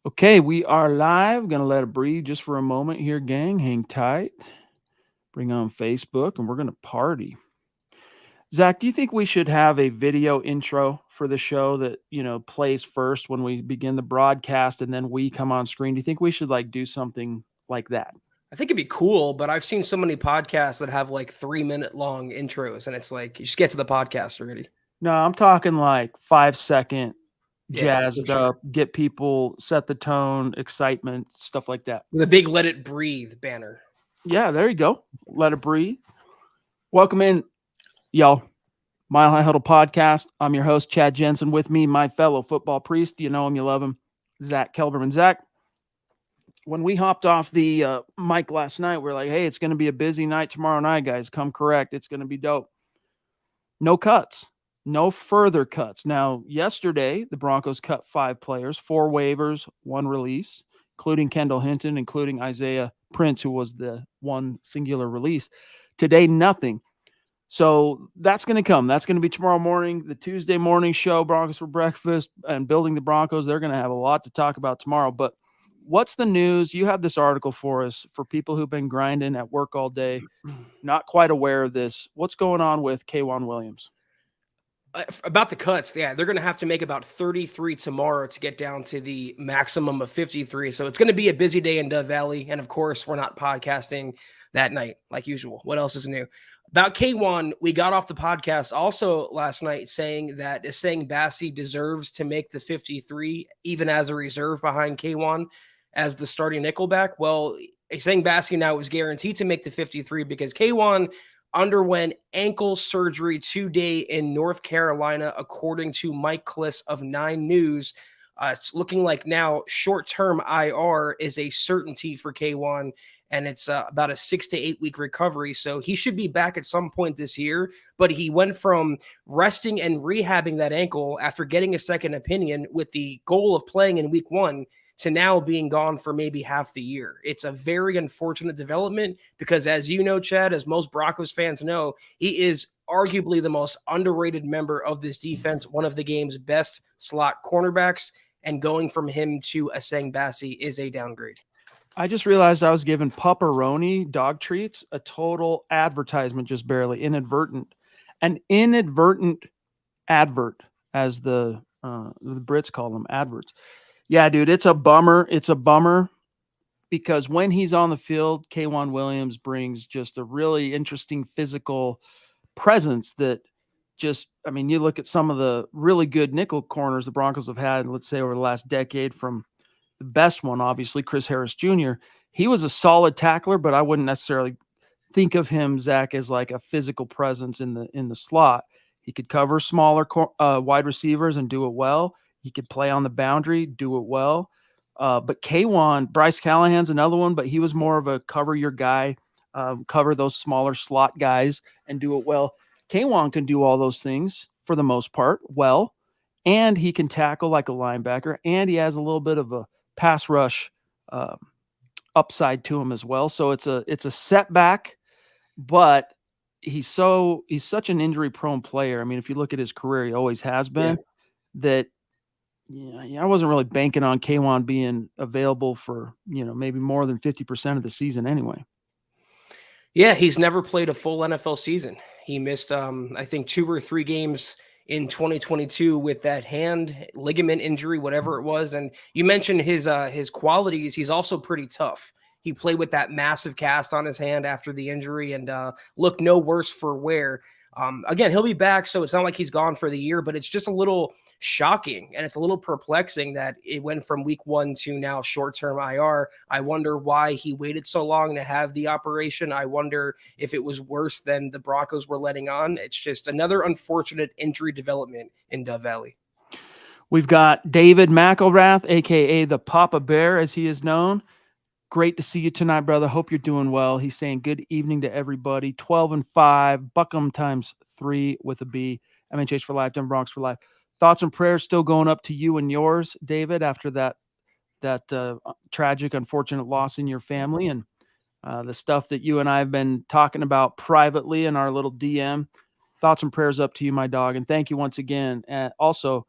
Okay, we are live. Gonna let it breathe just for a moment here, gang. Hang tight. Bring on Facebook, and we're gonna party. Zach, do you think we should have a video intro for the show that plays first when we begin the broadcast, and then we come on screen? Do you think we should do something like that? I think it'd be cool, but I've seen so many podcasts that have like 3-minute long intros, and it's like you just get to the podcast already. No, I'm talking like 5 second, Yeah, for jazzed sure. up, get people, set the tone, excitement, stuff like that. With a big "Let It Breathe" banner. Yeah, there you go. Let it breathe. Welcome in, y'all. Mile High Huddle podcast. I'm your host, Chad Jensen. With me, my fellow football priest. You know him, you love him, Zack Kelberman. Zach, when we hopped off the mic last night, we're like, hey, it's going to be a busy night tomorrow night, guys. Come correct. It's going to be dope. No cuts. No further cuts. Now, yesterday, the Broncos cut 5 players, 4 waivers, 1 release, including Kendall Hinton, including Isaiah Prince, who was the one singular release. Today, nothing. So that's going to come. That's going to be tomorrow morning, the Tuesday morning show, Broncos for Breakfast and Building the Broncos. They're going to have a lot to talk about tomorrow. But what's the news? You have this article for us for people who've been grinding at work all day, not quite aware of this. What's going on with K'Wan Williams? About the cuts, yeah, they're going to have to make about 33 tomorrow to get down to the maximum of 53. So it's going to be a busy day in Dove Valley. And of course, we're not podcasting that night like usual. What else is new? About K'Wan, we got off the podcast also last night saying that Essang Bassey deserves to make the 53, even as a reserve behind K'Wan as the starting nickelback. Well, Essang Bassey now is guaranteed to make the 53 because K'Wan underwent ankle surgery today in North Carolina, according to Mike Kliss of 9 News. It's looking like now short-term IR is a certainty for K'Wan, and it's about a 6 to 8 week recovery. So he should be back at some point this year, but he went from resting and rehabbing that ankle after getting a second opinion with the goal of playing in week 1 to now being gone for maybe half the year. It's a very unfortunate development because, as you know, Chad, as most Broncos fans know, he is arguably the most underrated member of this defense, one of the game's best slot cornerbacks, and going from him to Essang Bassey is a downgrade. I just realized I was giving Pupperoni dog treats a total advertisement, just barely an inadvertent advert, as the Brits call them, adverts. Yeah, dude, it's a bummer. It's a bummer because when he's on the field, K'Wan Williams brings just a really interesting physical presence that you look at some of the really good nickel corners the Broncos have had, let's say, over the last decade, from the best one, obviously, Chris Harris Jr. He was a solid tackler, but I wouldn't necessarily think of him, Zach, as like a physical presence in the slot. He could cover smaller wide receivers and do it well. He could play on the boundary, do it well. But K'Wan, Bryce Callahan's another one, but he was more of a cover your guy, cover those smaller slot guys and do it well. K'Wan can do all those things for the most part well, and he can tackle like a linebacker, and he has a little bit of a pass rush upside to him as well. So it's a setback, but he's such an injury prone player. I mean, if you look at his career, he always has been. That I wasn't really banking on K'Wan being available for, maybe more than 50% of the season anyway. Yeah, he's never played a full NFL season. He missed, I think, 2 or 3 games in 2022 with that hand ligament injury, whatever it was. And you mentioned his qualities. He's also pretty tough. He played with that massive cast on his hand after the injury and looked no worse for wear. Again, he'll be back, so it's not like he's gone for the year, but it's just a little shocking and it's a little perplexing that it went from week 1 to now short-term IR. I wonder why he waited so long to have the operation. I wonder if it was worse than the Broncos were letting on. It's just another unfortunate injury development in Dove Valley. We've got David McElrath, a.k.a. the Papa Bear, as he is known. Great to see you tonight, brother. Hope you're doing well. He's saying good evening to everybody. 12-5, Buckham ×3 with a B. MHH for life, Denver Bronx for life. Thoughts and prayers still going up to you and yours, David, after that tragic, unfortunate loss in your family and the stuff that you and I have been talking about privately in our little DM. Thoughts and prayers up to you, my dog. And thank you once again. And also,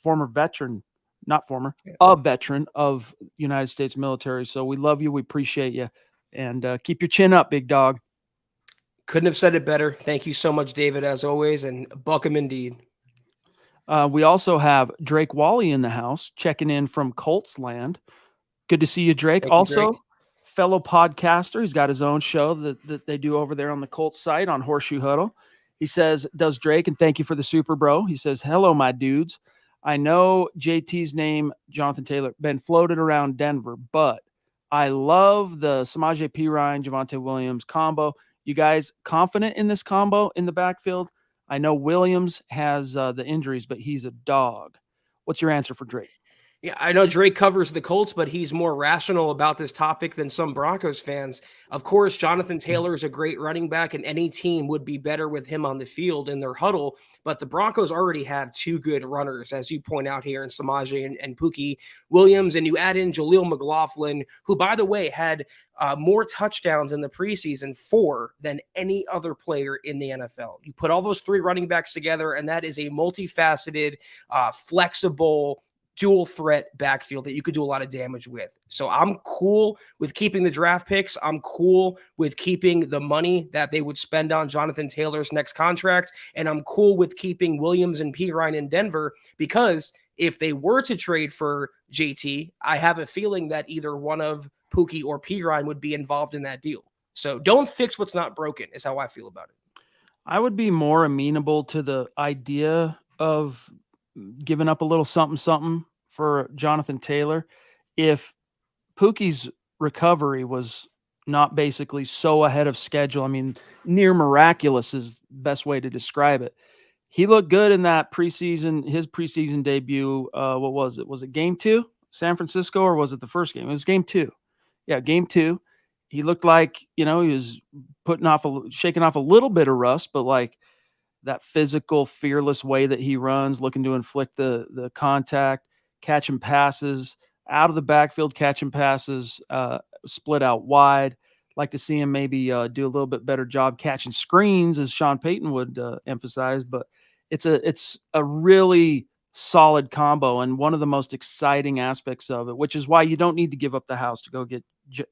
former veteran not former, Yeah. a veteran of United States military. So we love you. We appreciate you. And keep your chin up, big dog. Couldn't have said it better. Thank you so much, David, as always, and buck him indeed. We also have Drake Wally in the house checking in from Colts land. Good to see you, Drake. Thank you, Drake. Also, fellow podcaster. He's got his own show that they do over there on the Colts site on Horseshoe Huddle. He says, does Drake, and thank you for the super bro. He says, hello, my dudes. I know JT's name, Jonathan Taylor, been floated around Denver, but I love the Samaje Perine, Javonte Williams combo. You guys confident in this combo in the backfield? I know Williams has the injuries, but he's a dog. What's your answer for Drake? Yeah, I know Drake covers the Colts, but he's more rational about this topic than some Broncos fans. Of course, Jonathan Taylor is a great running back, and any team would be better with him on the field in their huddle. But the Broncos already have two good runners, as you point out here in Samaje and Pookie Williams. And you add in Jaleel McLaughlin, who, by the way, had more touchdowns in the preseason, 4 than any other player in the NFL. You put all those 3 running backs together, and that is a multifaceted, flexible, dual threat backfield that you could do a lot of damage with. So I'm cool with keeping the draft picks. I'm cool with keeping the money that they would spend on Jonathan Taylor's next contract. And I'm cool with keeping Williams and Perine in Denver, because if they were to trade for JT, I have a feeling that either one of Pookie or Perine would be involved in that deal. So don't fix what's not broken is how I feel about it. I would be more amenable to the idea of giving up a little something for Jonathan Taylor if Pookie's recovery was not basically so ahead of schedule. I mean, near miraculous is the best way to describe it. He looked good in that preseason, his preseason debut. What was it? Was it game 2, San Francisco, or was it the first game? It was game 2. Yeah, game 2. He looked like, he was shaking off a little bit of rust, but like that physical, fearless way that he runs, looking to inflict the contact, catching passes out of the backfield, catching passes, split out wide. Like to see him maybe do a little bit better job catching screens, as Sean Payton would emphasize. But it's a really solid combo, and one of the most exciting aspects of it, which is why you don't need to give up the house to go get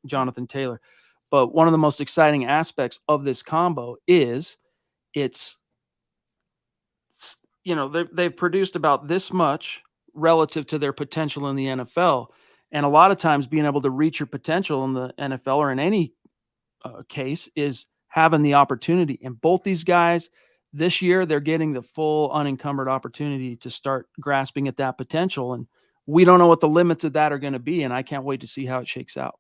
Jonathan Taylor. But one of the most exciting aspects of this combo is they've produced about this much relative to their potential in the NFL. And a lot of times being able to reach your potential in the NFL or in any case is having the opportunity. And both these guys this year, they're getting the full unencumbered opportunity to start grasping at that potential. And we don't know what the limits of that are going to be. And I can't wait to see how it shakes out.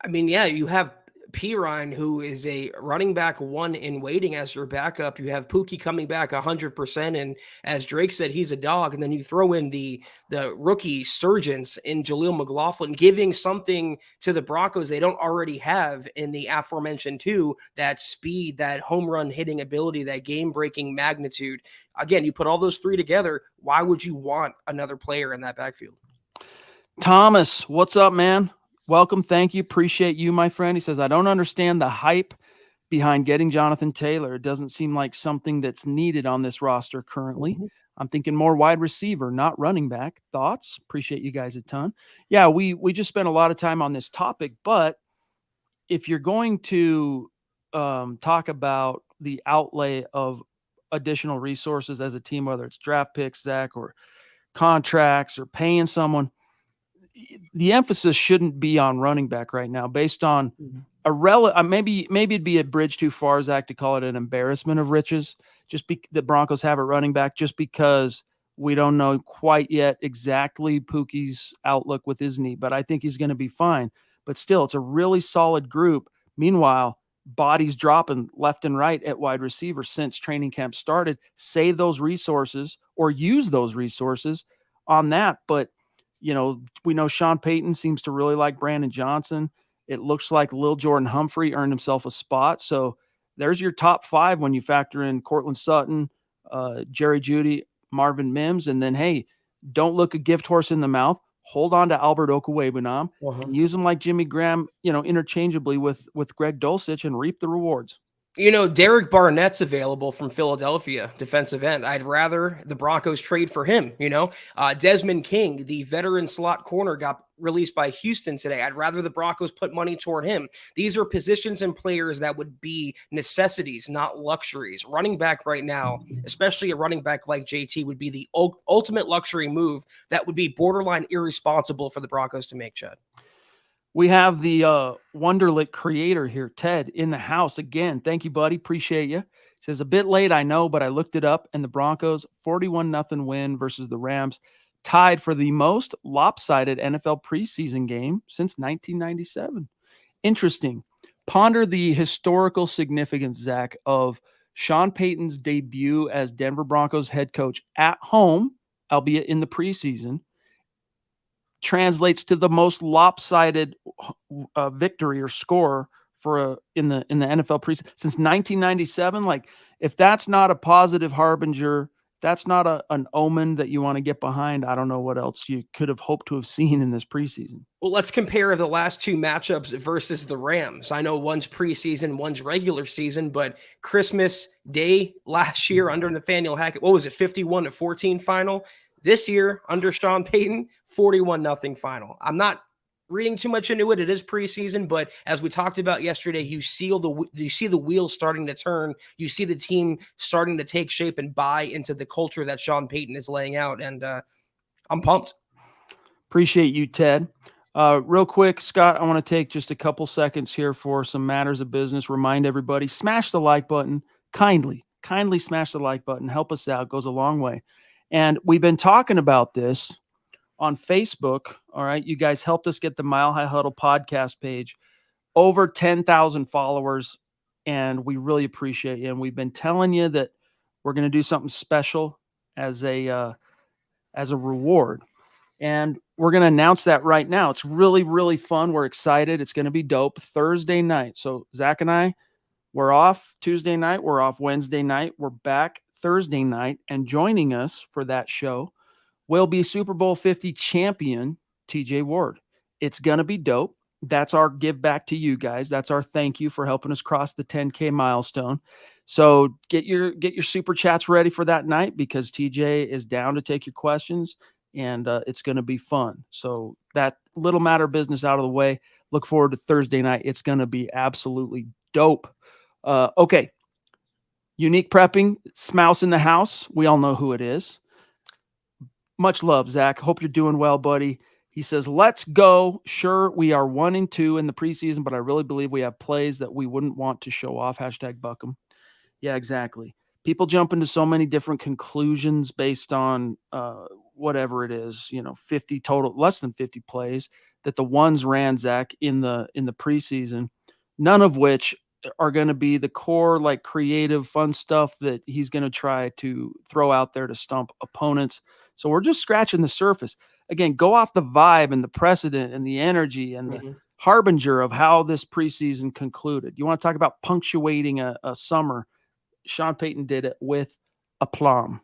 I mean, yeah, you have Perine, who is a running back 1 in waiting as your backup. You have Pookie coming back 100%, and as Drake said, he's a dog. And then you throw in the rookie surgeons in Jaleel McLaughlin, giving something to the Broncos they don't already have in the aforementioned 2, that speed, that home run hitting ability, that game-breaking magnitude. Again, you put all those 3 together, why would you want another player in that backfield? Thomas, what's up, man? Welcome. Thank you. Appreciate you, my friend. He says, I don't understand the hype behind getting Jonathan Taylor. It doesn't seem like something that's needed on this roster currently. Mm-hmm. I'm thinking more wide receiver, not running back. Thoughts? Appreciate you guys a ton. Yeah, we just spent a lot of time on this topic, but if you're going to talk about the outlay of additional resources as a team, whether it's draft picks, Zach, or contracts or paying someone, the emphasis shouldn't be on running back right now based on maybe it'd be a bridge too far, Zach, to call it an embarrassment of riches. The Broncos have a running back just because we don't know quite yet exactly Pookie's outlook with his knee, but I think he's going to be fine. But still, it's a really solid group. Meanwhile, bodies dropping left and right at wide receiver since training camp started. Save those resources or use those resources on that. But we know Sean Payton seems to really like Brandon Johnson. It looks like Lil Jordan Humphrey earned himself a spot. So there's your top 5 when you factor in Cortland Sutton, Jerry Jeudy, Marvin Mims. And then, hey, don't look a gift horse in the mouth. Hold on to Albert Okwuegbunam and use him like Jimmy Graham, interchangeably with Greg Dulcich, and reap the rewards. Derek Barnett's available from Philadelphia, defensive end. I'd rather the Broncos trade for him. Desmond King, the veteran slot corner, got released by Houston today. I'd rather the Broncos put money toward him. These are positions and players that would be necessities, not luxuries. Running back right now, especially a running back like JT, would be the ultimate luxury move that would be borderline irresponsible for the Broncos to make, Chad. We have the Wonderlic creator here, Ted, in the house again. Thank you, buddy. Appreciate you. He says, a bit late, I know, but I looked it up, and the Broncos 41-0 win versus the Rams, tied for the most lopsided NFL preseason game since 1997. Interesting. Ponder the historical significance, Zach, of Sean Payton's debut as Denver Broncos head coach at home, albeit in the preseason, translates to the most lopsided victory or score for in the NFL preseason since 1997. Like, if that's not a positive harbinger, that's not an omen that you want to get behind, I don't know what else you could have hoped to have seen in this preseason. Well, let's compare the last two matchups versus the Rams. I know one's preseason, one's regular season, but Christmas Day last year under Nathaniel Hackett, what was it, 51-14 final? This year, under Sean Payton, 41-0 final. I'm not reading too much into it. It is preseason, but as we talked about yesterday, you see the wheels starting to turn. You see the team starting to take shape and buy into the culture that Sean Payton is laying out, and I'm pumped. Appreciate you, Ted. Real quick, Scott, I want to take just a couple seconds here for some matters of business. Remind everybody, smash the like button. Kindly smash the like button. Help us out. It goes a long way. And we've been talking about this on Facebook. All right. You guys helped us get the Mile High Huddle podcast page over 10,000 followers. And we really appreciate you. And we've been telling you that we're going to do something special as a reward. And we're going to announce that right now. It's really, really fun. We're excited. It's going to be dope. Thursday night. So Zach and I, we're off Tuesday night. We're off Wednesday night. We're back Thursday night. And joining us for that show will be Super Bowl 50 champion TJ Ward. It's going to be dope. That's our give back to you guys. That's our thank you for helping us cross the 10K milestone. So get your super chats ready for that night, because TJ is down to take your questions, and it's going to be fun. So that little matter of business out of the way. Look forward to Thursday night. It's going to be absolutely dope. Okay. Unique Prepping, Smouse in the house. We all know who it is. Much love, Zach. Hope you're doing well, buddy. He says, let's go. Sure, we are 1-2 in the preseason, but I really believe we have plays that we wouldn't want to show off. #Buckham. Yeah, exactly. People jump into so many different conclusions based on whatever it is, 50 total, less than 50 plays that the ones ran, Zach, in the preseason, none of which are going to be the core, like, creative, fun stuff that he's going to try to throw out there to stump opponents. So we're just scratching the surface. Again, go off the vibe and the precedent and the energy and the harbinger of how this preseason concluded. You want to talk about punctuating a summer? Sean Payton did it with aplomb.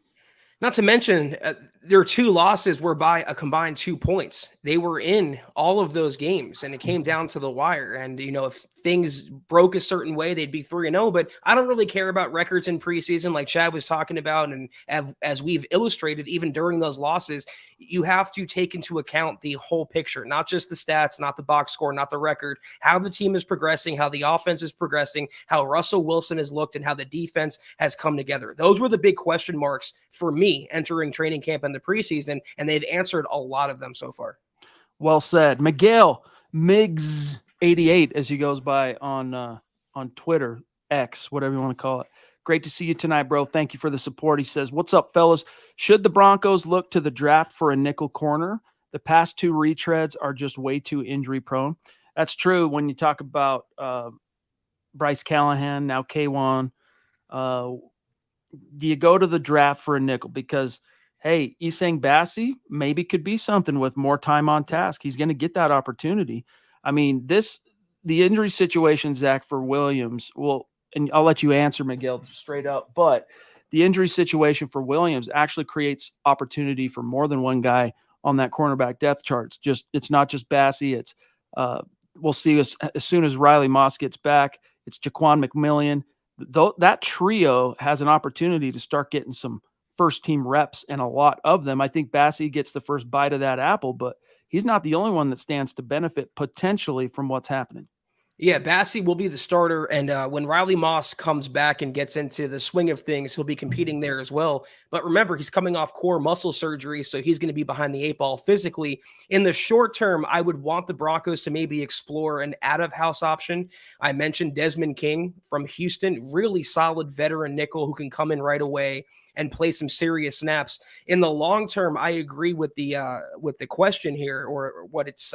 Not to mention, their two losses were by a combined 2 points. They were in all of those games, and it came down to the wire. And, if things broke a certain way, they'd be 3-0. But I don't really care about records in preseason, like Chad was talking about. And as we've illustrated, even during those losses, you have to take into account the whole picture, not just the stats, not the box score, not the record, how the team is progressing, how the offense is progressing, how Russell Wilson has looked, and how the defense has come together. Those were the big question marks for me entering training camp in the preseason, and they've answered a lot of them so far. Well said. Miguel Migs88, as he goes by on Twitter, X, whatever you want to call it. Great to see you tonight, bro. Thank you for the support. He says, what's up, fellas? Should the Broncos look to the draft for a nickel corner? The past two retreads are just way too injury prone. That's true when you talk about Bryce Callahan, now K1. Do you go to the draft for a nickel? Because, hey, Isang Bassi maybe could be something with more time on task. He's going to get that opportunity. I mean, the injury situation, Zach, for Williams, and I'll let you answer, Miguel, straight up, but the injury situation for Williams actually creates opportunity for more than one guy on that cornerback depth chart. It's not just Bassi. We'll see as soon as Riley Moss gets back. It's Jaquan McMillian. that trio has an opportunity to start getting some first team reps, and a lot of them. I think Bassie gets the first bite of that apple, but he's not the only one that stands to benefit potentially from what's happening. Yeah, Bassie will be the starter, and when Riley Moss comes back and gets into the swing of things, he'll be competing there as well. But remember, he's coming off core muscle surgery, so he's going to be behind the 8 ball physically. In the short term, I would want the Broncos to maybe explore an out-of-house option. I mentioned Desmond King from Houston, really solid veteran nickel who can come in right away and play some serious snaps. In the long term, I agree with the question here, or what it's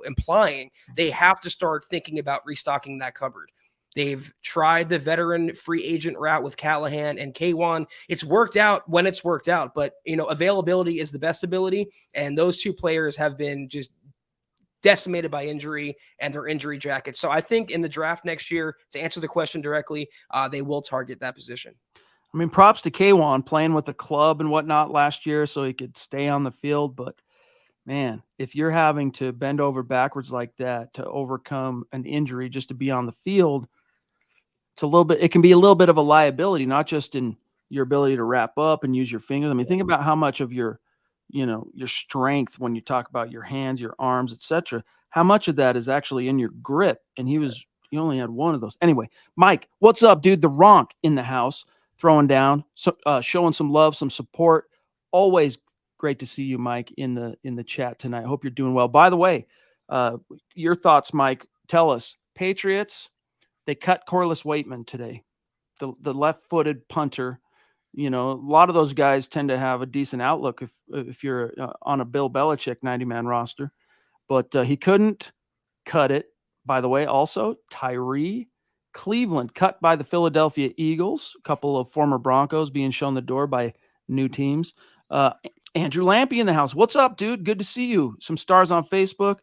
implying. They have to start thinking about restocking that cupboard. They've tried the veteran free agent route with Callahan and K1. It's worked out when it's worked out, but availability is the best ability, and those two players have been just decimated by injury and their injury jackets. So I think in the draft next year, to answer the question directly, they will target that position. I mean, props to K1 playing with the club and whatnot last year so he could stay on the field. But, man, if you're having to bend over backwards like that to overcome an injury just to be on the field, it can be a little bit of a liability, not just in your ability to wrap up and use your fingers. I mean, think about how much of your strength when you talk about your hands, your arms, etc. How much of that is actually in your grip? And he only had one of those. Anyway, Mike, what's up, dude? The Ronk in the house. Throwing down, showing some love, some support. Always great to see you, Mike, in the chat tonight. Hope you're doing well. By the way, your thoughts, Mike. Tell us, Patriots. They cut Corliss Waitman today, the left-footed punter. A lot of those guys tend to have a decent outlook if you're on a Bill Belichick 90-man roster, but he couldn't cut it. By the way, also Tyree Cleveland cut by the Philadelphia Eagles, a couple of former Broncos being shown the door by new teams. Andrew Lampy in the house. What's up, dude? Good to see you. Some stars on Facebook.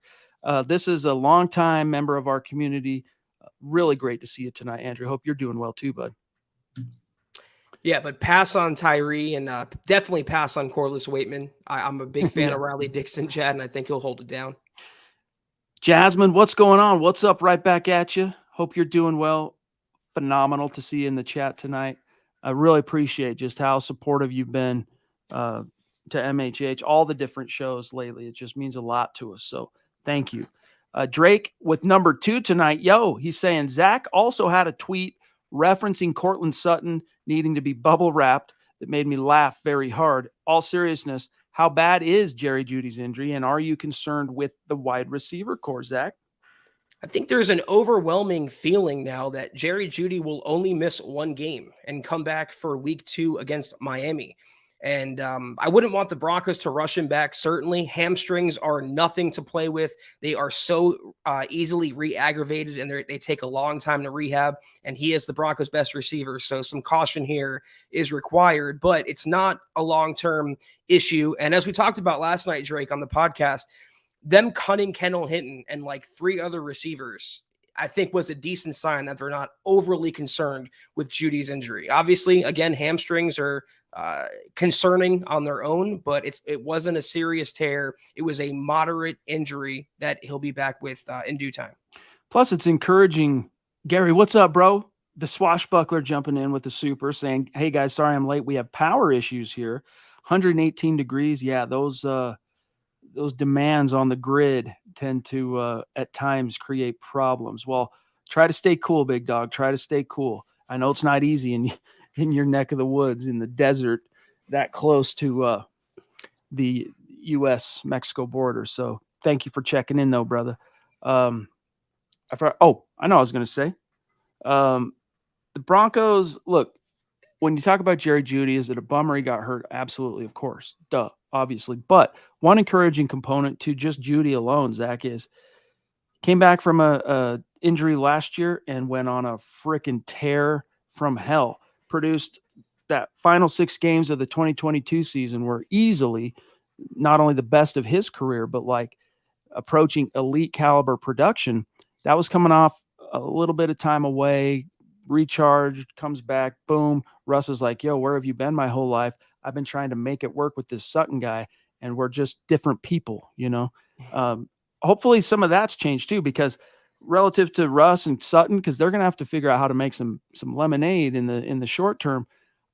This is a longtime member of our community. Really great to see you tonight, Andrew. Hope you're doing well too, bud. Yeah, but pass on Tyree and definitely pass on Corliss Waitman. I'm a big fan of Riley Dixon, Chad, and I think he'll hold it down. Jasmine, what's going on? What's up? Right back at you. Hope you're doing well. Phenomenal to see you in the chat tonight. I really appreciate just how supportive you've been to MHH, all the different shows lately. It just means a lot to us. So thank you. Drake with number 2 tonight. He's saying Zach also had a tweet referencing Cortland Sutton needing to be bubble wrapped that made me laugh very hard. All seriousness, how bad is Jerry Jeudy's injury, and are you concerned with the wide receiver core, Zach? I think there's an overwhelming feeling now that Jerry Jeudy will only miss one game and come back for week 2 against Miami. And I wouldn't want the Broncos to rush him back. Certainly, hamstrings are nothing to play with. They are so easily re-aggravated, and they take a long time to rehab. And he is the Broncos' best receiver, so some caution here is required. But it's not a long-term issue. And as we talked about last night, Drake, on the podcast, them cutting Kendall Hinton and like 3 other receivers, I think was a decent sign that they're not overly concerned with Jeudy's injury. Obviously, again, hamstrings are concerning on their own, but it wasn't a serious tear. It was a moderate injury that he'll be back with in due time. Plus, it's encouraging. Gary, what's up, bro? The swashbuckler jumping in with the super saying, hey, guys, sorry I'm late. We have power issues here. 118 degrees. Yeah, those demands on the grid tend to at times create problems. Well, try to stay cool, big dog. Try to stay cool. I know it's not easy in your neck of the woods in the desert that close to the U.S.-Mexico border. So thank you for checking in, though, brother. I know I was going to say. The Broncos, look, when you talk about Jerry Jeudy, is it a bummer he got hurt? Absolutely, of course. Duh, obviously. But one encouraging component to just Jeudy alone, Zach, is came back from a injury last year and went on a freaking tear from hell. Produced that final 6 games of the 2022 season were easily not only the best of his career, but like approaching elite caliber production. That was coming off a little bit of time away, recharged, comes back, boom. Russ is like, yo, where have you been my whole life? I've been trying to make it work with this Sutton guy, and we're just different people, Hopefully some of that's changed too, because relative to Russ and Sutton, because they're going to have to figure out how to make some lemonade in the short term.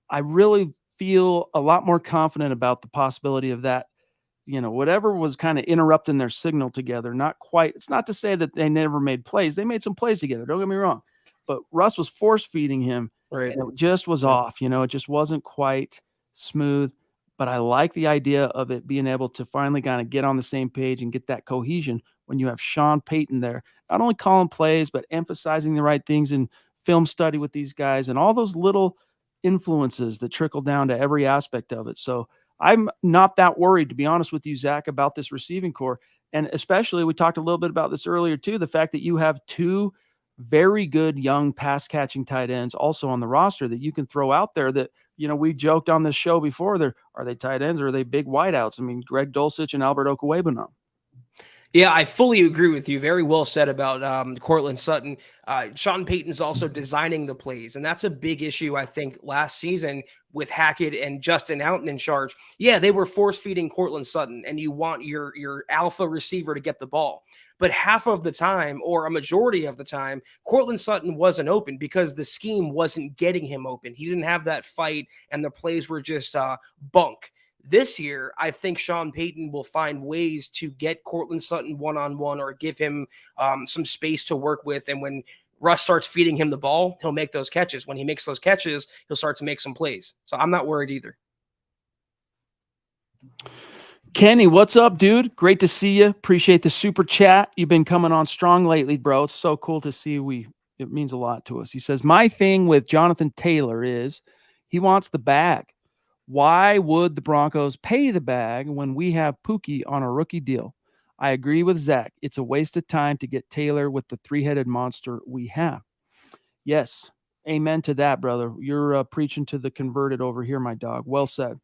I really feel a lot more confident about the possibility of that. Whatever was kind of interrupting their signal together, not quite. It's not to say that they never made plays. They made some plays together. Don't get me wrong, but Russ was force feeding him, Right. and it just was off. It just wasn't quite smooth. But I like the idea of it being able to finally kind of get on the same page and get that cohesion when you have Sean Payton there, not only calling plays, but emphasizing the right things in film study with these guys and all those little influences that trickle down to every aspect of it. So I'm not that worried, to be honest with you, Zach, about this receiving core. And especially, we talked a little bit about this earlier too, the fact that you have two very good young pass catching tight ends also on the roster that you can throw out there that, we joked on this show before, are they tight ends or are they big wideouts? I mean, Greg Dulcich and Albert Okwuegbunam. Yeah, I fully agree with you. Very well said about Cortland Sutton. Sean Payton's also designing the plays, and that's a big issue, I think, last season with Hackett and Justin Houghton in charge. Yeah, they were force-feeding Cortland Sutton, and you want your alpha receiver to get the ball. But half of the time, or a majority of the time, Cortland Sutton wasn't open because the scheme wasn't getting him open. He didn't have that fight, and the plays were just bunk. This year, I think Sean Payton will find ways to get Cortland Sutton one-on-one or give him some space to work with. And when Russ starts feeding him the ball, he'll make those catches. When he makes those catches, he'll start to make some plays. So I'm not worried either. Kenny, what's up, dude? Great to see you. Appreciate the super chat. You've been coming on strong lately, bro. It's so cool to see. It means a lot to us. He says, my thing with Jonathan Taylor is he wants the bag. Why would the Broncos pay the bag when we have Pookie on a rookie deal? I agree with Zach. It's a waste of time to get Taylor with the three-headed monster we have. Yes, amen to that, brother. You're preaching to the converted over here, my dog. Well said.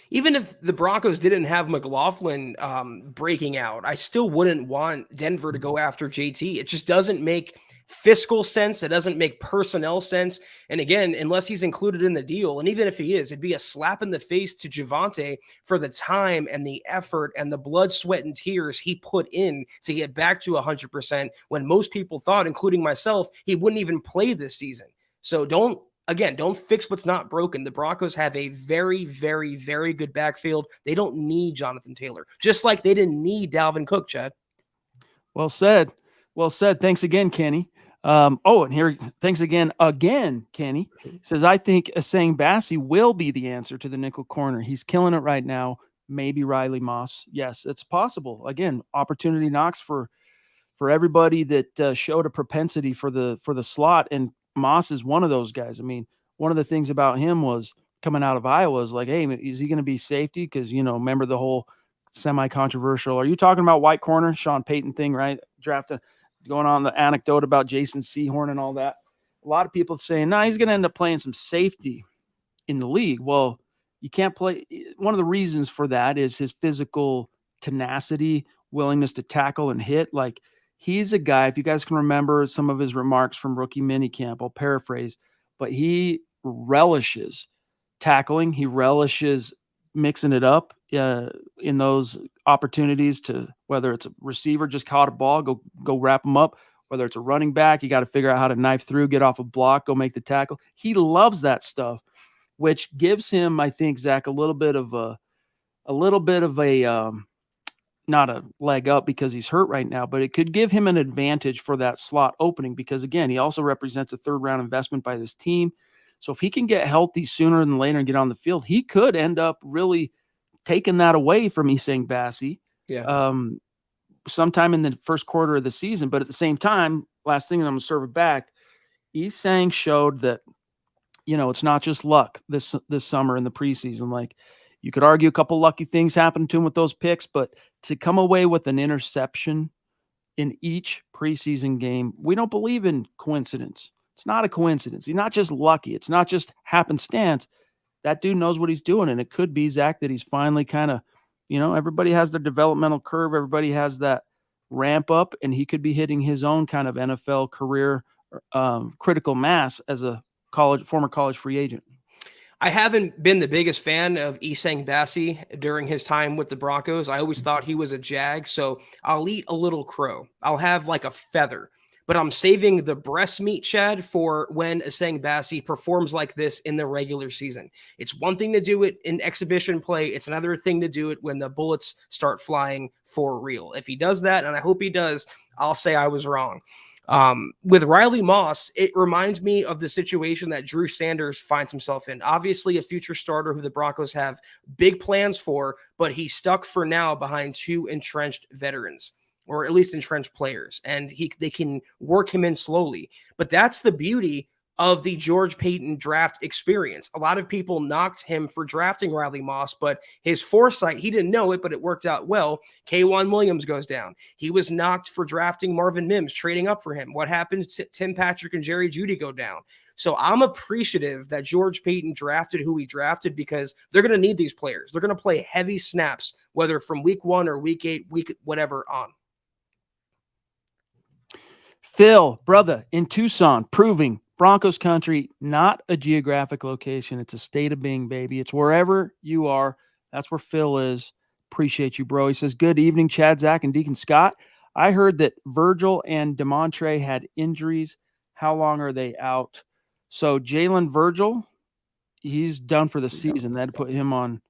Even if the Broncos didn't have McLaughlin breaking out, I still wouldn't want Denver to go after JT. It just doesn't make fiscal sense. It doesn't make personnel sense. And again, unless he's included in the deal, and even if he is, it'd be a slap in the face to Javonte for the time and the effort and the blood, sweat, and tears he put in to get back to 100% when most people thought, including myself, he wouldn't even play this season. So don't fix what's not broken. The Broncos have a very, very, very good backfield. They don't need Jonathan Taylor, just like they didn't need Dalvin Cook, Chad. Well said. Well said. Thanks again, Kenny. And here, thanks again, Kenny. Says, I think Asang Bassi will be the answer to the nickel corner. He's killing it right now. Maybe Riley Moss. Yes, it's possible. Again, opportunity knocks for everybody that showed a propensity for the slot, and Moss is one of those guys. I mean, one of the things about him was coming out of Iowa is like, hey, is he going to be safety? Because, remember the whole semi-controversial, are you talking about white corner, Sean Payton thing, right? Drafted, going on the anecdote about Jason Sehorn and all that. A lot of people saying, he's going to end up playing some safety in the league. Well, you can't play. One of the reasons for that is his physical tenacity, willingness to tackle and hit. Like, he's a guy, if you guys can remember some of his remarks from rookie minicamp, I'll paraphrase, but he relishes tackling. He relishes mixing it up in those opportunities to, whether it's a receiver just caught a ball, go wrap him up, whether it's a running back, you got to figure out how to knife through, get off a block, go make the tackle. He loves that stuff, which gives him, I think, Zach, a little bit of a not a leg up because he's hurt right now, but it could give him an advantage for that slot opening because, again, he also represents a third-round investment by this team. So if he can get healthy sooner than later and get on the field, he could end up really taking that away from Asang Bassi sometime in the first quarter of the season. But at the same time, last thing, and I'm going to serve it back, Asang showed that, it's not just luck this summer in the preseason. Like, you could argue a couple lucky things happened to him with those picks, but to come away with an interception in each preseason game, we don't believe in coincidence. It's not a coincidence. He's not just lucky. It's not just happenstance. That dude knows what he's doing, and it could be, Zach, that he's finally kind of, everybody has their developmental curve. Everybody has that ramp up, and he could be hitting his own kind of NFL career critical mass as a former college free agent. I haven't been the biggest fan of Asang Bassi during his time with the Broncos. I always thought he was a Jag, so I'll eat a little crow. I'll have like a feather. but I'm saving the breast meat, Chad, for when Essang Bassey performs like this in the regular season. It's one thing to do it in exhibition play. It's another thing to do it when the bullets start flying for real. If he does that, and I hope he does, I'll say I was wrong. With Riley Moss, it reminds me of the situation that Drew Sanders finds himself in. Obviously, a future starter who the Broncos have big plans for, but he's stuck for now behind two entrenched veterans, or at least entrenched players, and they can work him in slowly. But that's the beauty of the George Paton draft experience. A lot of people knocked him for drafting Riley Moss, but his foresight, he didn't know it, but it worked out well. K'Wan Williams goes down. He was knocked for drafting Marvin Mims, trading up for him. What happened to Tim Patrick and Jerry Jeudy go down? So I'm appreciative that George Paton drafted who he drafted, because they're going to need these players. They're going to play heavy snaps, whether from week 1 or week 8, week whatever on. Phil, brother, in Tucson, proving Broncos country, not a geographic location. It's a state of being, baby. It's wherever you are. That's where Phil is. Appreciate you, bro. He says, good evening, Chad, Zach, and Deacon Scott. I heard that Virgil and DeMontre had injuries. How long are they out? So Jalen Virgil, he's done for the season. They had to put him on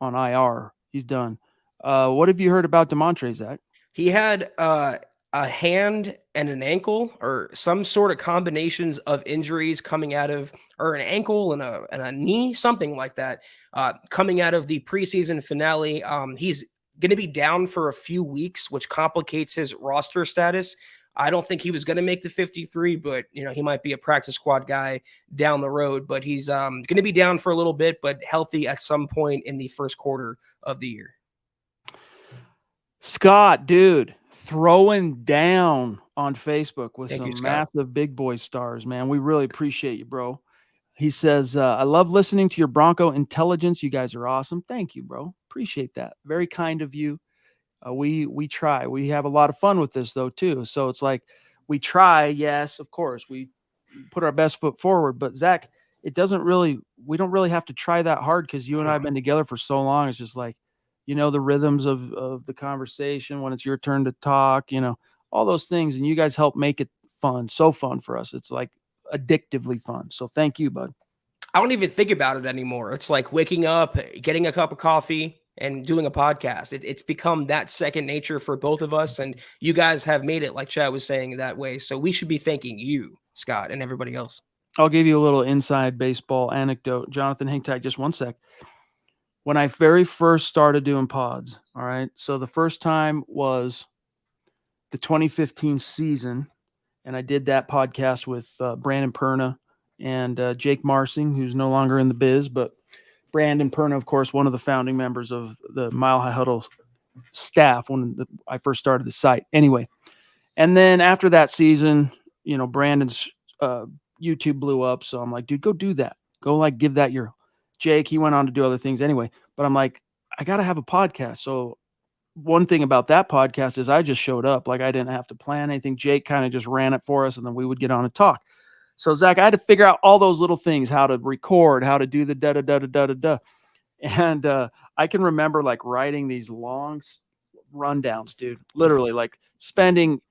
IR. He's done. What have you heard about DeMontre, Zach? He had a hand and an ankle, or some sort of combinations of injuries coming out of, or an ankle and a knee, something like that, coming out of the preseason finale. He's going to be down for a few weeks, which complicates his roster status. I don't think he was going to make the 53, but he might be a practice squad guy down the road. But he's going to be down for a little bit, but healthy at some point in the first quarter of the year. Scott, dude, throwing down on Facebook with Thank some you, massive big boy stars, man. We really appreciate you, bro. He says, I love listening to your Bronco intelligence. You guys are awesome. Thank you, bro. Appreciate that. Very kind of you. We try. We have a lot of fun with this, though, too. So it's like we try. Yes, of course. We put our best foot forward. But, Zach, we don't really have to try that hard, because you and I have been together for so long. It's just like, the rhythms of the conversation when it's your turn to talk, all those things. And you guys help make it fun. So fun for us. It's like addictively fun. So thank you, bud. I don't even think about it anymore. It's like waking up, getting a cup of coffee, and doing a podcast. It's become that second nature for both of us. And you guys have made it, like Chad was saying, that way. So we should be thanking you, Scott, and everybody else. I'll give you a little inside baseball anecdote. Jonathan, hang tight just one sec. When I very first started doing pods, all right, so the first time was the 2015 season, and I did that podcast with Brandon Perna and Jake Marsing, who's no longer in the biz, but Brandon Perna, of course, one of the founding members of the Mile High Huddle staff when I first started the site. Anyway, and then after that season, Brandon's YouTube blew up, so I'm like, dude, go do that. Go give that your Jake. He went on to do other things anyway, but I'm like, I got to have a podcast. So one thing about that podcast is I just showed up. I didn't have to plan anything. Jake kind of just ran it for us, and then we would get on and talk. So, Zach, I had to figure out all those little things, how to record, how to do the da-da-da-da-da-da-da. And I can remember writing these long rundowns, dude, literally spending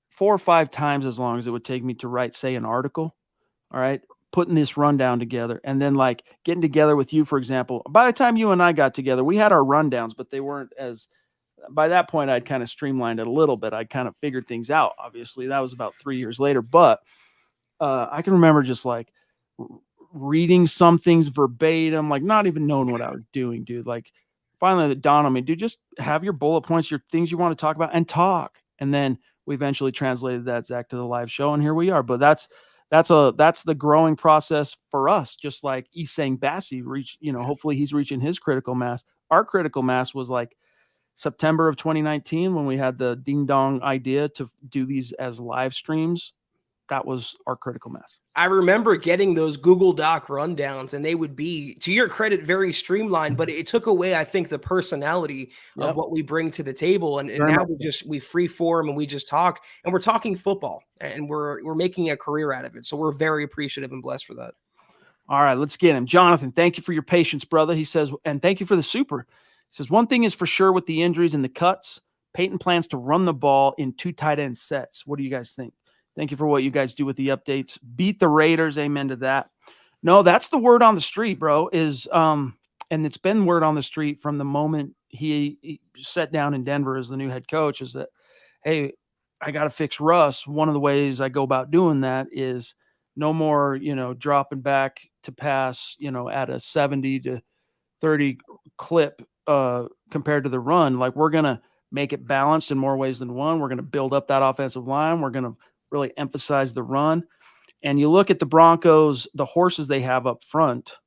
4 or 5 times as long as it would take me to write, say, an article. All right. Putting this rundown together, and then getting together with you, for example. By the time you and I got together, we had our rundowns, but they weren't by that point, I'd kind of streamlined it a little bit. I'd kind of figured things out. Obviously, that was about 3 years later, but I can remember just reading some things verbatim, not even knowing what I was doing, dude. Finally it dawned on me, dude, just have your bullet points, your things you want to talk about, and talk. And then we eventually translated that, Zach, to the live show, and here we are. But that's the growing process for us. Just like Essang Bassey reached, hopefully he's reaching his critical mass. Our critical mass was September of 2019 when we had the ding dong idea to do these as live streams. That was our critical mass. I remember getting those Google Doc rundowns, and they would be, to your credit, very streamlined, but it took away, I think, the personality of what we bring to the table. And now we free form, and we just talk, and we're talking football, and we're making a career out of it. So we're very appreciative and blessed for that. All right, let's get him. Jonathan, thank you for your patience, brother. He says, and thank you for the super. He says, one thing is for sure with the injuries and the cuts, Peyton plans to run the ball in 2 tight end sets. What do you guys think? Thank you for what you guys do with the updates. Beat the Raiders. Amen to that. No, that's the word on the street, bro, and it's been word on the street from the moment he sat down in Denver as the new head coach, is that, hey, I got to fix Russ. One of the ways I go about doing that is no more, dropping back to pass, at a 70 to 30 clip compared to the run. Like, we're going to make it balanced in more ways than one. We're going to build up that offensive line. We're going to really emphasize the run. And you look at the Broncos, the horses they have up front,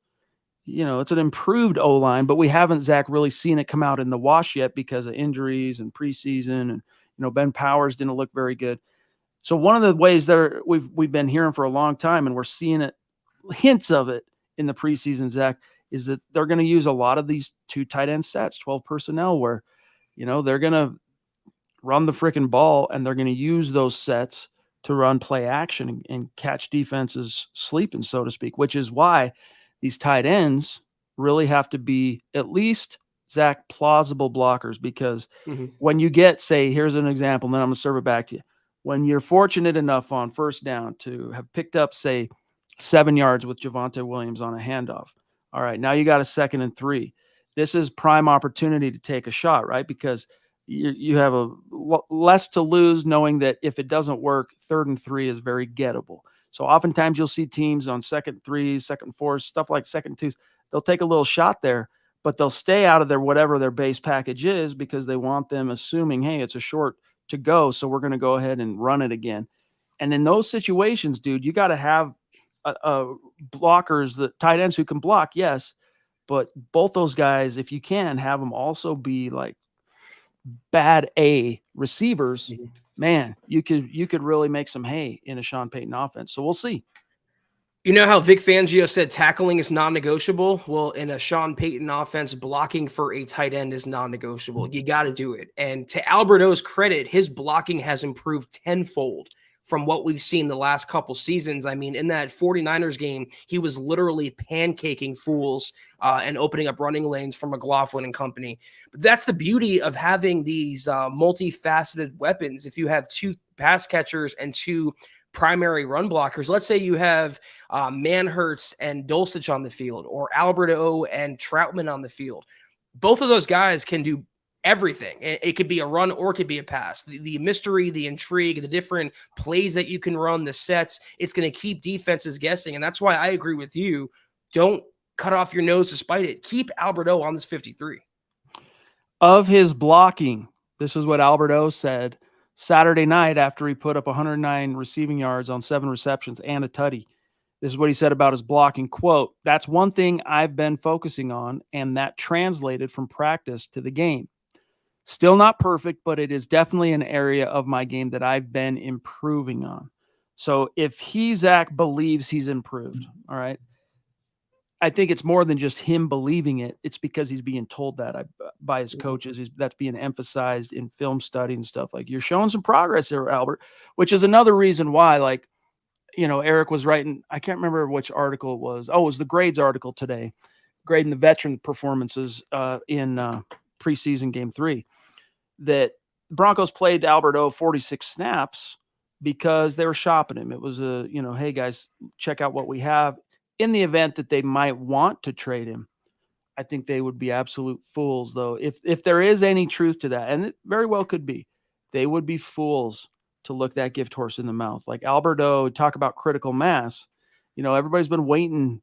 it's an improved O-line, but we haven't, Zach, really seen it come out in the wash yet because of injuries and preseason. And, Ben Powers didn't look very good. So one of the ways that we've been hearing for a long time, and we're seeing it, hints of it in the preseason, Zach, is that they're going to use a lot of these 2 tight end sets, 12 personnel, where, they're going to run the freaking ball and they're going to use those sets to run play action and catch defenses sleeping, so to speak, which is why these tight ends really have to be at least, Zach, plausible blockers, because when you get, say, here's an example, and then I'm going to serve it back to you. When you're fortunate enough on first down to have picked up, say, 7 yards with Javonte Williams on a handoff. All right, now you got a 2nd and 3. This is prime opportunity to take a shot, right? Because you have less to lose, knowing that if it doesn't work, 3rd and 3 is very gettable. So oftentimes you'll see teams on 2nd 3s, 2nd 4s, stuff like 2nd 2s. They'll take a little shot there, but they'll stay out of their whatever their base package is, because they want them assuming, hey, it's a short to go, so we're going to go ahead and run it again. And in those situations, dude, you got to have blockers, the tight ends who can block, yes, but both those guys, if you can, have them also be like bad A receivers. Man, you could really make some hay in a Sean Payton offense. So we'll see. You know how Vic Fangio said tackling is non-negotiable? Well, in a Sean Payton offense, blocking for a tight end is non-negotiable. You got to do it. And to Alberto's credit, his blocking has improved tenfold from what we've seen the last couple seasons. I mean, in that 49ers game, he was literally pancaking fools and opening up running lanes for McLaughlin and company. But that's the beauty of having these multifaceted weapons. If you have 2 pass catchers and 2 primary run blockers, let's say you have Manhurts and Dulcich on the field, or Alberto and Troutman on the field. Both of those guys can do everything. It could be a run or it could be a pass. The mystery, the intrigue, the different plays that you can run, the sets, it's going to keep defenses guessing. And that's why I agree with you. Don't cut off your nose to spite it. Keep Alberto on this 53. Of his blocking, this is what Alberto said Saturday night after he put up 109 receiving yards on 7 receptions and a tutty. This is what he said about his blocking. Quote, "That's one thing I've been focusing on, and that translated from practice to the game. Still not perfect, but it is definitely an area of my game that I've been improving on." So if Zach, believes he's improved, all right, I think it's more than just him believing it. It's because he's being told that by his coaches. That's being emphasized in film study and stuff. Like, you're showing some progress here, Albert, which is another reason why, like, Eric was writing, I can't remember which article it was. Oh, it was the grades article today, grading the veteran performances in preseason game 3, that Broncos played Alberto 46 snaps because they were shopping him. It was hey guys, check out what we have. In the event that they might want to trade him, I think they would be absolute fools, though. If there is any truth to that, and it very well could be, they would be fools to look that gift horse in the mouth. Like Alberto, talk about critical mass. Everybody's been waiting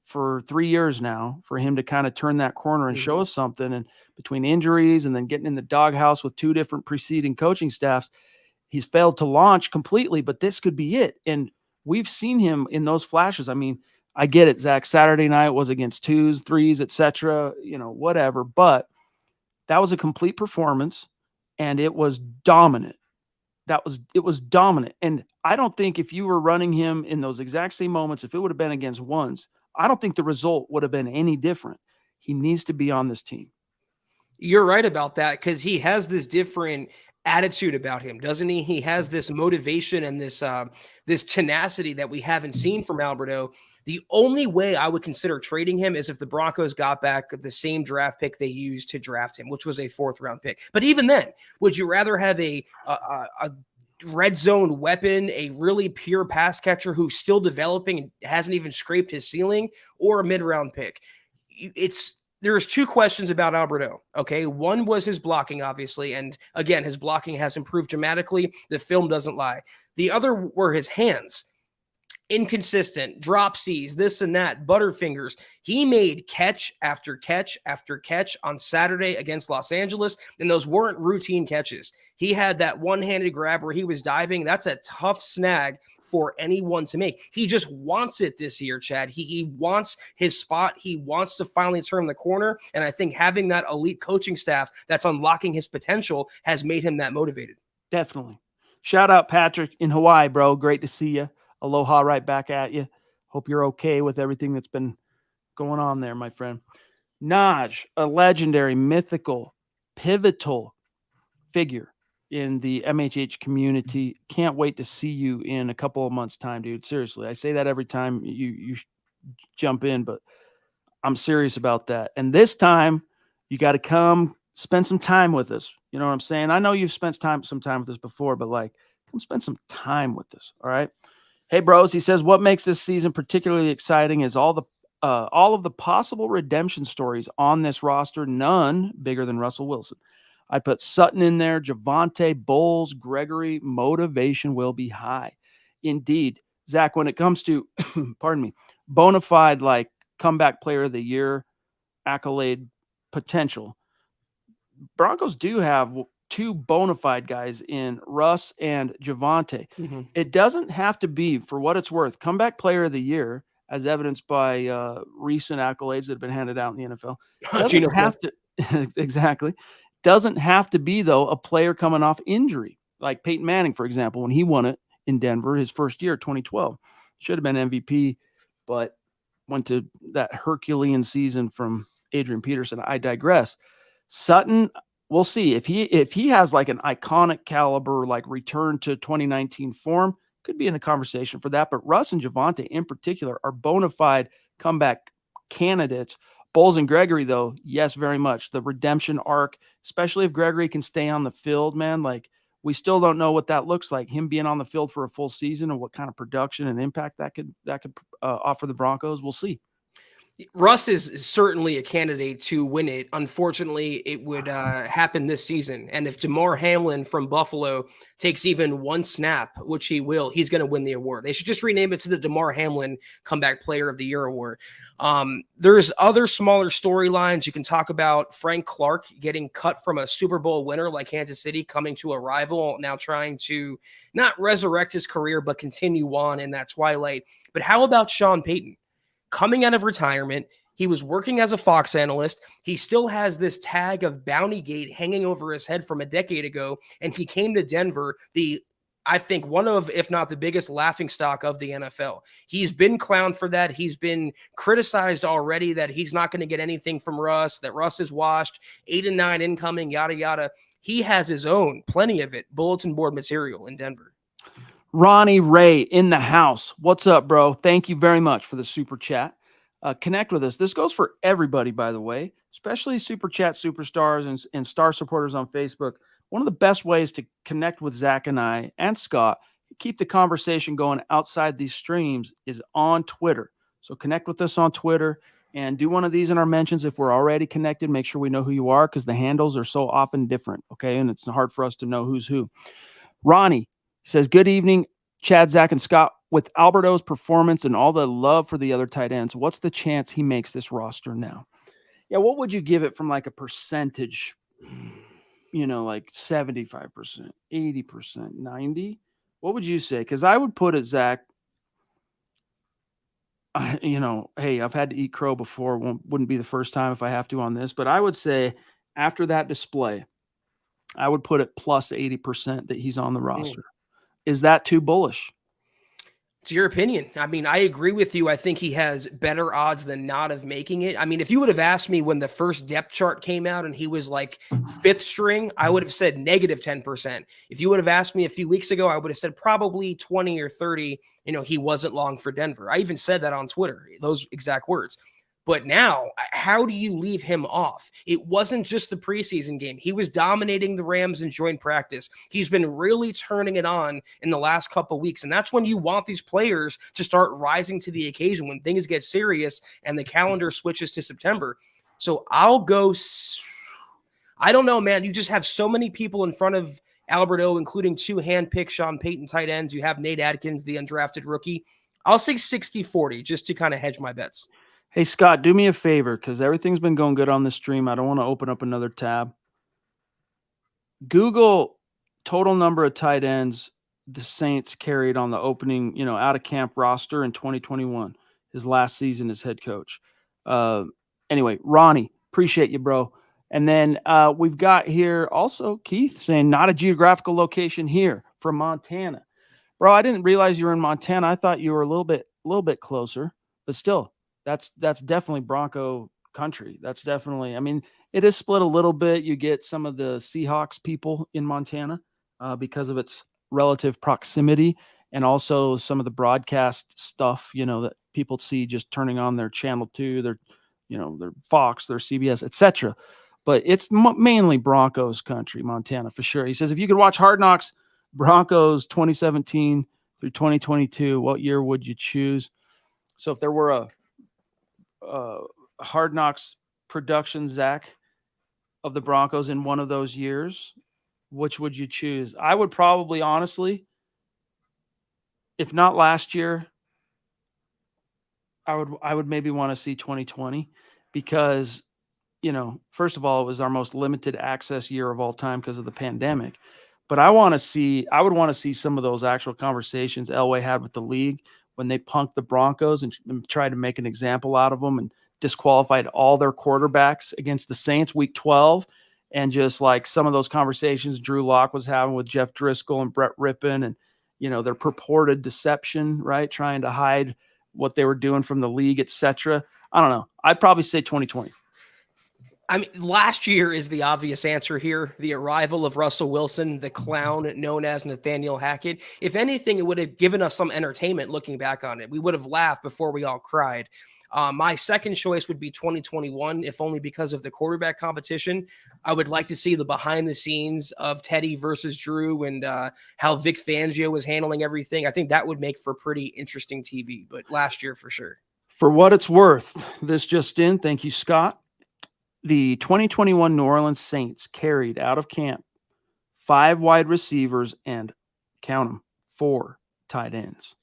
for 3 years now for him to kind of turn that corner and show us something. And between injuries and then getting in the doghouse with 2 different preceding coaching staffs, he's failed to launch completely, but this could be it. And we've seen him in those flashes. I mean, I get it, Zach. Saturday night was against 2s, 3s, etc., whatever. But that was a complete performance, and it was dominant. It was dominant. And I don't think if you were running him in those exact same moments, if it would have been against 1s, I don't think the result would have been any different. He needs to be on this team. You're right about that, because he has this different attitude about him, doesn't he? He has this motivation and this tenacity that we haven't seen from Alberto. The only way I would consider trading him is if the Broncos got back the same draft pick they used to draft him, which was a 4th-round pick. But even then, would you rather have a red zone weapon, a really pure pass catcher who's still developing and hasn't even scraped his ceiling, or a mid-round pick? There's 2 questions about Alberto. Okay. One was his blocking, obviously. And again, his blocking has improved dramatically. The film doesn't lie. The other were his hands. Inconsistent, dropsies, this and that, butterfingers. He made catch after catch after catch on Saturday against Los Angeles, and those weren't routine catches. He had that one-handed grab where he was diving. That's a tough snag for anyone to make. He just wants it this year, Chad. He wants his spot. He wants to finally turn the corner, and I think having that elite coaching staff that's unlocking his potential has made him that motivated. Definitely. Shout out Patrick in Hawaii, bro. Great to see you. Aloha right back at you. Hope you're okay with everything that's been going on there, my friend. Naj, a legendary, mythical, pivotal figure in the MHH community. Can't wait to see you in a couple of months' time, dude. Seriously, I say that every time you jump in, but I'm serious about that. And this time, you got to come spend some time with us. You know what I'm saying? I know you've spent some time with us before, but like, come spend some time with us. All right. Hey, bros, he says, what makes this season particularly exciting is all of the possible redemption stories on this roster, none bigger than Russell Wilson. I put Sutton in there, Javonte, Bowles, Gregory. Motivation will be high. Indeed. Zach, when it comes to, pardon me, bona fide like comeback player of the year, accolade potential, Broncos do have 2 bona fide guys in Russ and Javonte. Mm-hmm. It doesn't have to be, for what it's worth, comeback player of the year, as evidenced by recent accolades that have been handed out in the NFL. Doesn't have to exactly. Doesn't have to be, though, a player coming off injury, like Peyton Manning, for example, when he won it in Denver his first year, 2012. Should have been MVP, but went to that Herculean season from Adrian Peterson. I digress. Sutton, we'll see if he has like an iconic caliber, like return to 2019 form, could be in a conversation for that. But Russ and Javonte in particular are bona fide comeback candidates. Bowles and Gregory, though, yes, very much. The redemption arc, especially if Gregory can stay on the field, man, like we still don't know what that looks like. Him being on the field for a full season and what kind of production and impact that could offer the Broncos. We'll see. Russ is certainly a candidate to win it. Unfortunately, it would happen this season. And if Damar Hamlin from Buffalo takes even 1 snap, which he will, he's going to win the award. They should just rename it to the Damar Hamlin Comeback Player of the Year award. There's other smaller storylines. You can talk about Frank Clark getting cut from a Super Bowl winner like Kansas City, coming to a rival, now trying to not resurrect his career, but continue on in that twilight. But how about Sean Payton? Coming out of retirement, he was working as a Fox analyst. He still has this tag of Bountygate hanging over his head from a decade ago, and he came to Denver, I think one of, if not the biggest laughingstock of the NFL. He's been clowned for that. He's been criticized already that he's not going to get anything from Russ, that Russ is washed, 8-9 incoming, yada, yada. He has his own, plenty of it, bulletin board material in Denver. Ronnie Ray in the house. What's up, bro? Thank you very much for the super chat. Connect with us. This goes for everybody, by the way, especially super chat superstars and star supporters on Facebook. One of the best ways to connect with Zach and I and Scott, keep the conversation going outside these streams, is on Twitter. So connect with us on Twitter and do one of these in our mentions. If we're already connected, make sure we know who you are, because the handles are so often different. Okay. And it's hard for us to know who's who. Ronnie says, good evening, Chad, Zach, and Scott. With Alberto's performance and all the love for the other tight ends, what's the chance he makes this roster now? Yeah, what would you give it from like a percentage? You know, like 75%, 80%, 90%? What would you say? Because I would put it, Zach, hey, I've had to eat crow before. Wouldn't be the first time if I have to on this. But I would say after that display, I would put it plus 80% that he's on the roster. Is that too bullish? It's your opinion. I mean, I agree with you. I think he has better odds than not of making it. I mean, if you would have asked me when the first depth chart came out and he was like fifth string, I would have said negative 10%. If you would have asked me a few weeks ago, I would have said probably 20 or 30. He wasn't long for Denver. I even said that on Twitter, those exact words. But now, how do you leave him off? It wasn't just the preseason game. He was dominating the Rams in joint practice. He's been really turning it on in the last couple of weeks. And that's when you want these players to start rising to the occasion when things get serious and the calendar switches to September. So I'll go. I don't know, man. You just have so many people in front of Alberto, including 2 handpicked Sean Payton tight ends. You have Nate Adkins, the undrafted rookie. I'll say 60-40 just to kind of hedge my bets. Hey, Scott, do me a favor, because everything's been going good on the stream. I don't want to open up another tab. Google total number of tight ends the Saints carried on the opening, out of camp roster in 2021, his last season as head coach. Anyway, Ronnie, appreciate you, bro. And then we've got here also Keith saying not a geographical location here from Montana. Bro, I didn't realize you were in Montana. I thought you were a little bit closer, but still. That's definitely Bronco country. That's definitely, I mean, it is split a little bit. You get some of the Seahawks people in Montana because of its relative proximity, and also some of the broadcast stuff, that people see just turning on their channel 2, their Fox, their CBS, etc. But it's mainly Broncos country, Montana, for sure. He says, if you could watch Hard Knocks, Broncos 2017 through 2022, what year would you choose? So if there were a Hard Knocks production, Zach, of the Broncos in one of those years, which would you choose? I would probably, honestly, if not last year, I would maybe want to see 2020 because, first of all, it was our most limited access year of all time because of the pandemic. But I would want to see some of those actual conversations Elway had with the league when they punked the Broncos and tried to make an example out of them and disqualified all their quarterbacks against the Saints week 12. And just like some of those conversations Drew Lock was having with Jeff Driscoll and Brett Rippon and, their purported deception, right? Trying to hide what they were doing from the league, etc. I don't know. I'd probably say 2020. I mean, last year is the obvious answer here. The arrival of Russell Wilson, the clown known as Nathaniel Hackett. If anything, it would have given us some entertainment looking back on it. We would have laughed before we all cried. My second choice would be 2021, if only because of the quarterback competition. I would like to see the behind the scenes of Teddy versus Drew and how Vic Fangio was handling everything. I think that would make for pretty interesting TV, but last year for sure. For what it's worth, this just in, thank you, Scott. The 2021 New Orleans Saints carried out of camp 5 wide receivers and, count them, 4 tight ends.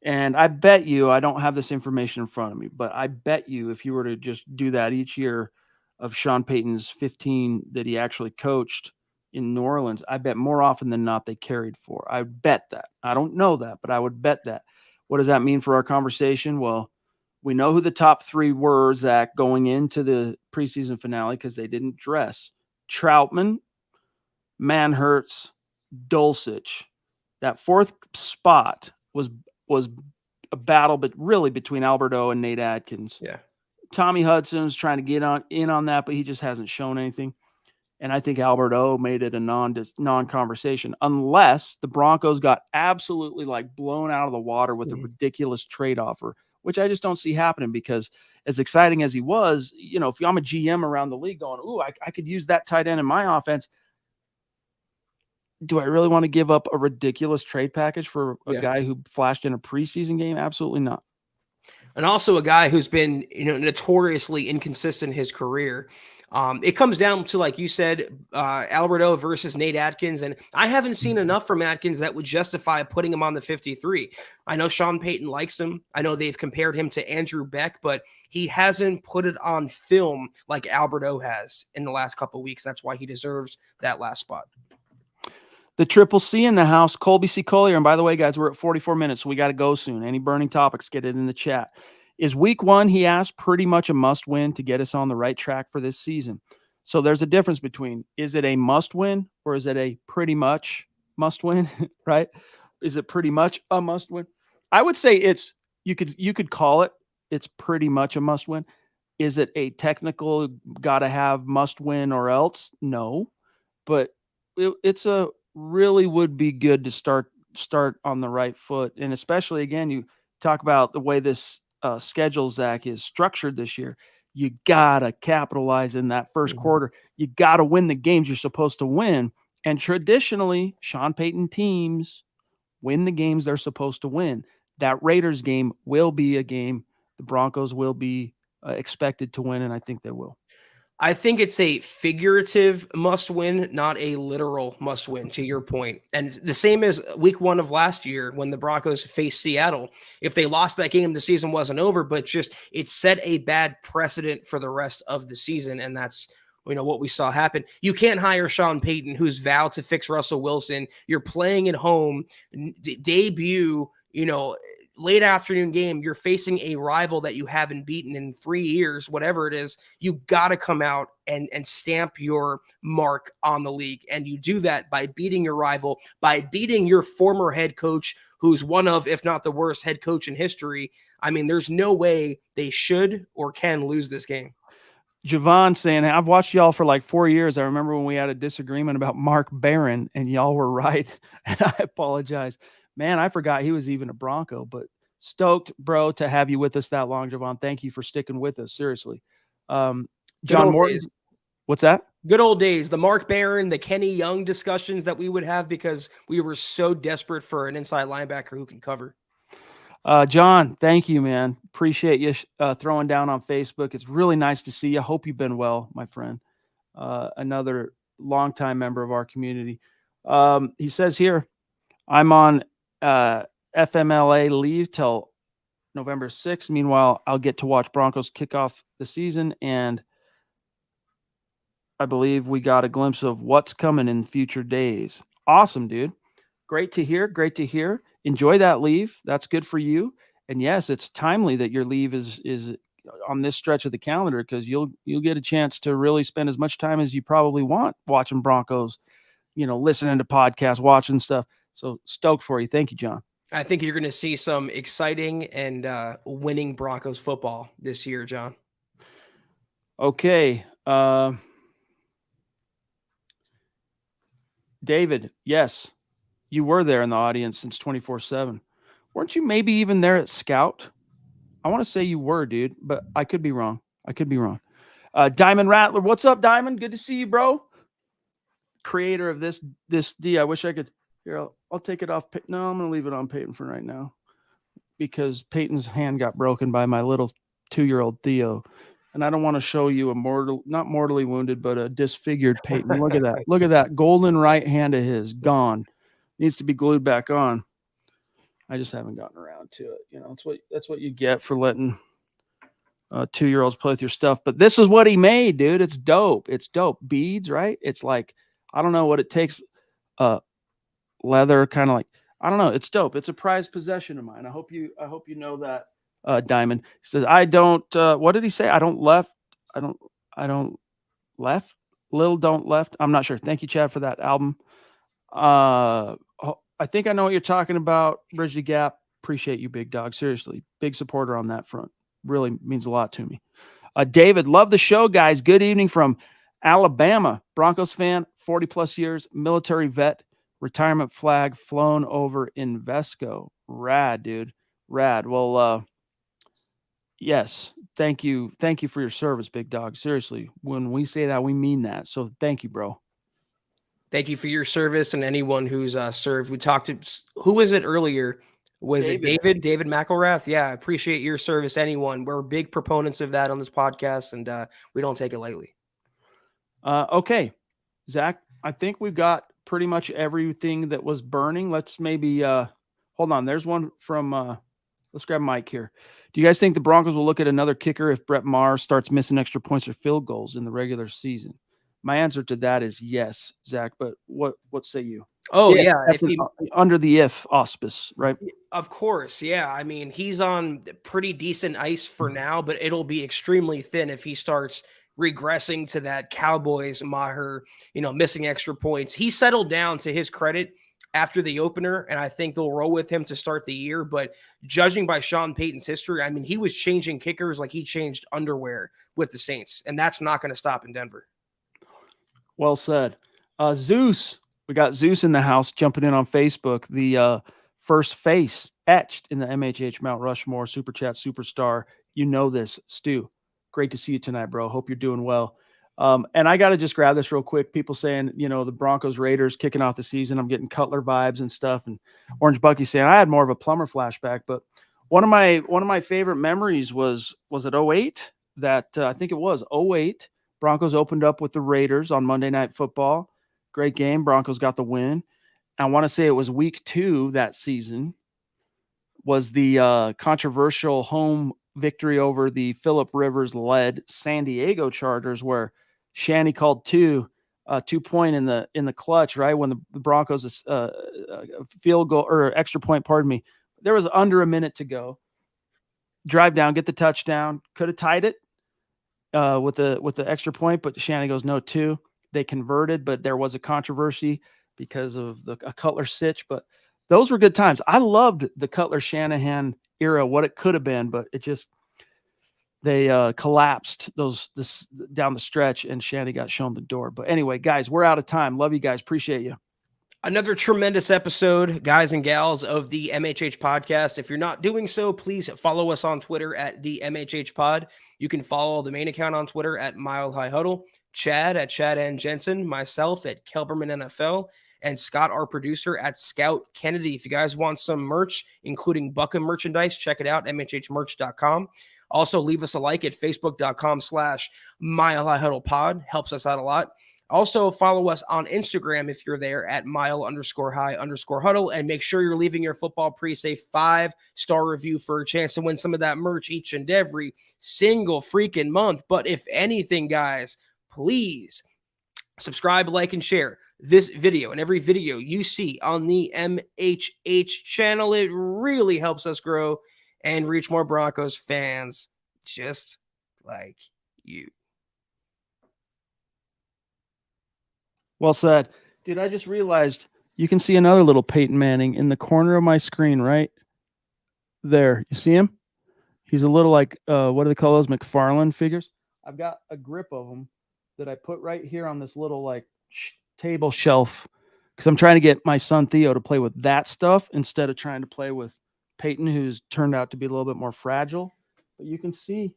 And I bet you, I don't have this information in front of me, but I bet you if you were to just do that each year of Sean Payton's 15 that he actually coached in New Orleans, I bet more often than not they carried 4. I bet that. I don't know that, but I would bet that. What does that mean for our conversation? Well, we know who the top 3 were, Zach, going into the preseason finale because they didn't dress. Troutman, Manhurts, Dulcich. That 4th spot was a battle, but really between Alberto and Nate Adkins. Yeah. Tommy Hudson's trying to get in on that, but he just hasn't shown anything. And I think Alberto made it a non-conversation, unless the Broncos got absolutely blown out of the water with a ridiculous trade offer, which I just don't see happening because as exciting as he was, if I'm a GM around the league going, ooh, I could use that tight end in my offense. Do I really want to give up a ridiculous trade package for a guy who flashed in a preseason game? Absolutely not. And also a guy who's been, notoriously inconsistent in his career. It comes down to, like you said, Alberto versus Nate Adkins. And I haven't seen enough from Adkins that would justify putting him on the 53. I know Sean Payton likes him. I know they've compared him to Andrew Beck, but he hasn't put it on film like Alberto has in the last couple of weeks. That's why he deserves that last spot. The Triple C in the house, Colby C. Collier. And by the way, guys, we're at 44 minutes, so we got to go soon. Any burning topics, get it in the chat. Is week 1, he asked, pretty much a must-win to get us on the right track for this season? So there's a difference between, is it a must-win or is it a pretty much must-win, right? Is it pretty much a must-win? I would say you could call it. It's pretty much a must win. Is it a technical got to have must win or else? No, but it's a really would be good to start on the right foot, and especially again, you talk about the way this schedule, Zach, is structured this year. You gotta capitalize in that 1st quarter. You gotta win the games you're supposed to win, and traditionally, Sean Payton teams win the games they're supposed to win. That Raiders game will be a game the Broncos will be expected to win, and I think they will. I think it's a figurative must win, not a literal must win, to your point. And the same as week 1 of last year when the Broncos faced Seattle. If they lost that game, the season wasn't over, but just it set a bad precedent for the rest of the season. And that's what we saw happen. You can't hire Sean Payton, who's vowed to fix Russell Wilson. You're playing at home, debut, late afternoon game. You're facing a rival that you haven't beaten in 3 years, whatever it is. You got to come out and stamp your mark on the league. And you do that by beating your rival, by beating your former head coach, who's one of, if not the worst head coach in history. I mean, there's no way they should or can lose this game. Javon saying, I've watched y'all for like 4 years. I remember when we had a disagreement about Mark Barron, and y'all were right. And I apologize. Man, I forgot he was even a Bronco, but stoked, bro, to have you with us that long, Javon. Thank you for sticking with us. Seriously. John Morton. Days. What's that? Good old days. The Mark Barron, the Kenny Young discussions that we would have because we were so desperate for an inside linebacker who can cover. John, thank you, man. Appreciate you throwing down on Facebook. It's really nice to see you. Hope you've been well, my friend. Another longtime member of our community. He says here, I'm on FMLA leave till November 6th. Meanwhile, I'll get to watch Broncos kick off the season, and I believe we got a glimpse of what's coming in future days. Awesome, dude. Great to hear. Great to hear. Enjoy that leave. That's good for you. And yes, it's timely that your leave is on this stretch of the calendar, because you'll get a chance to really spend as much time as you probably want watching Broncos, listening to podcasts, watching stuff. So stoked for you. Thank you, John. I think you're going to see some exciting and winning Broncos football this year, John. Okay. David, yes. You were there in the audience since 24/7. Weren't you maybe even there at Scout? I want to say you were, dude, but I could be wrong. Diamond Rattler, what's up, Diamond? Good to see you, bro. Creator of this D. I wish I could. Here, I'll take it off. No, I'm going to leave it on Peyton for right now, because Peyton's hand got broken by my little 2-year-old Theo. And I don't want to show you not mortally wounded, but a disfigured Peyton. Look at that. Look at that golden right hand of his gone. Needs to be glued back on. I just haven't gotten around to it. That's what you get for letting 2-year-olds play with your stuff. But this is what he made, dude. It's dope. It's dope. Beads, right? It's like, I don't know what it takes. Leather, kind of like, I don't know. It's dope. It's a prized possession of mine. I hope you know that. Diamond. He says, I don't. What did he say? I don't left. Lil don't left. I'm not sure. Thank you, Chad, for that album. I think I know what you're talking about. Bridge the Gap. Appreciate you, big dog. Seriously, big supporter on that front. Really means a lot to me. David, love the show, guys. Good evening from Alabama. Broncos fan, 40 plus years, military vet, retirement flag flown over Invesco. Rad, dude. Rad. Well, yes. Thank you. Thank you for your service, big dog. Seriously, when we say that, we mean that. So thank you, bro. Thank you for your service, and anyone who's served. We talked to, who was it earlier? Was it David McElrath? Yeah, I appreciate your service, anyone. We're big proponents of that on this podcast, and we don't take it lightly. Okay, Zach, I think we've got pretty much everything that was burning. Let's maybe hold on. There's one from let's grab Mike here. Do you guys think the Broncos will look at another kicker if Brett Maher starts missing extra points or field goals in the regular season? My answer to that is yes, Zach. But what say you? Oh yeah, under the if auspice, right? Of course, yeah. I mean, he's on pretty decent ice for now, but it'll be extremely thin if he starts regressing to that Cowboys Maher, missing extra points. He settled down, to his credit. after the opener, and I think they'll roll with him to start the year. But judging by Sean Payton's history, I mean, he was changing kickers like he changed underwear with the Saints, and that's not going to stop in Denver. Well said. Zeus, we got Zeus in the house jumping in on Facebook. The first face etched in the MHH Mount Rushmore Super Chat Superstar. You know this, Stu. Great to see you tonight, bro. Hope you're doing well. And I got to just grab this real quick. People saying, the Broncos Raiders kicking off the season. I'm getting Cutler vibes and stuff. And Orange Bucky saying I had more of a Plummer flashback. But one of my favorite memories was it 08? That I think it was 08. Broncos opened up with the Raiders on Monday Night Football. Great game. Broncos got the win. I want to say it was week 2 that season was the controversial home victory over the Phillip Rivers-led San Diego Chargers, where Shanny called 2-point in the clutch, right when the Broncos field goal or extra point. Pardon me. There was under a minute to go. Drive down, get the touchdown. Could have tied it with the extra point, but Shanny goes no 2. They converted, but there was a controversy because of a Cutler sitch. But those were good times. I loved the Cutler Shanahan era, what it could have been, but it just they collapsed this down the stretch, and Shanny got shown the door. But anyway, guys, we're out of time. Love you guys. Appreciate you. Another tremendous episode, guys and gals, of the MHH podcast. If you're not doing so, please follow us on Twitter at the MHH pod. You can follow the main account on Twitter at Mile High Huddle, Chad at Chad and Jensen, myself at Kelberman NFL, and Scott, our producer, at Scout Kennedy. If you guys want some merch, including Buckham merchandise, check it out, mhhmerch.com. Also, leave us a like at facebook.com/Mile High Huddle pod. Helps us out a lot. Also, follow us on Instagram if you're there at mile_high_huddle, and make sure you're leaving your football pre-save 5-star review for a chance to win some of that merch each and every single freaking month. But if anything, guys, please subscribe, like, and share this video and every video you see on the MHH channel. It really helps us grow and reach more Broncos fans just like you. Well said. Dude, I just realized you can see another little Peyton Manning in the corner of my screen right there. You see him? He's a little like, what do they call those, McFarlane figures? I've got a grip of them that I put right here on this little like table shelf because I'm trying to get my son Theo to play with that stuff instead of trying to play with Peyton, who's turned out to be a little bit more fragile. But you can see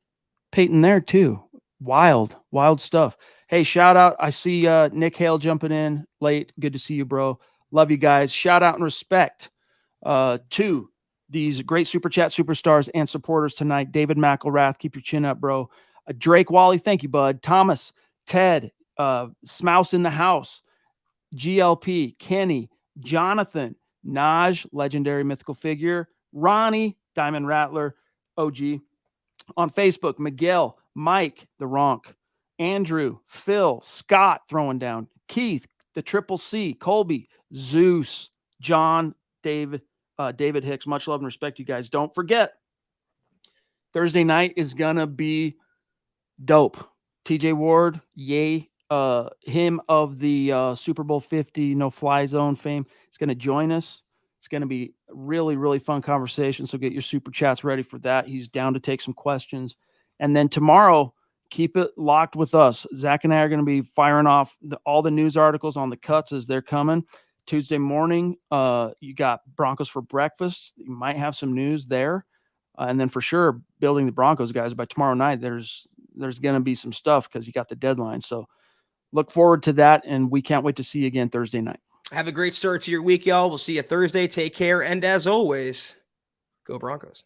Peyton there too. Wild stuff. Hey, shout out. I see Nick Hale jumping in late. Good to see you, bro. Love you guys. Shout out and respect to these great Super Chat superstars and supporters tonight. David McElrath, keep your chin up, bro. Drake Wally, thank you, bud. Thomas, Ted, Smouse in the house, GLP, Kenny, Jonathan, Naj, legendary mythical figure, Ronnie, Diamond Rattler, OG. On Facebook, Miguel, Mike, the Ronk, Andrew, Phil, Scott throwing down, Keith, the Triple C, Colby, Zeus, John, David Hicks. Much love and respect, you guys. Don't forget, Thursday night is gonna be dope. TJ Ward, yay, him of the Super Bowl 50 no fly zone fame, is gonna join us. It's going to be a really, really fun conversation. So get your super chats ready for that. He's down to take some questions. And then tomorrow, keep it locked with us. Zach and I are going to be firing off all the news articles on the cuts as they're coming. Tuesday morning, you got Broncos for breakfast. You might have some news there. And then for sure, building the Broncos, guys, by tomorrow night, there's going to be some stuff because you got the deadline. So look forward to that. And we can't wait to see you again Thursday night. Have a great start to your week, y'all. We'll see you Thursday. Take care. And as always, go Broncos.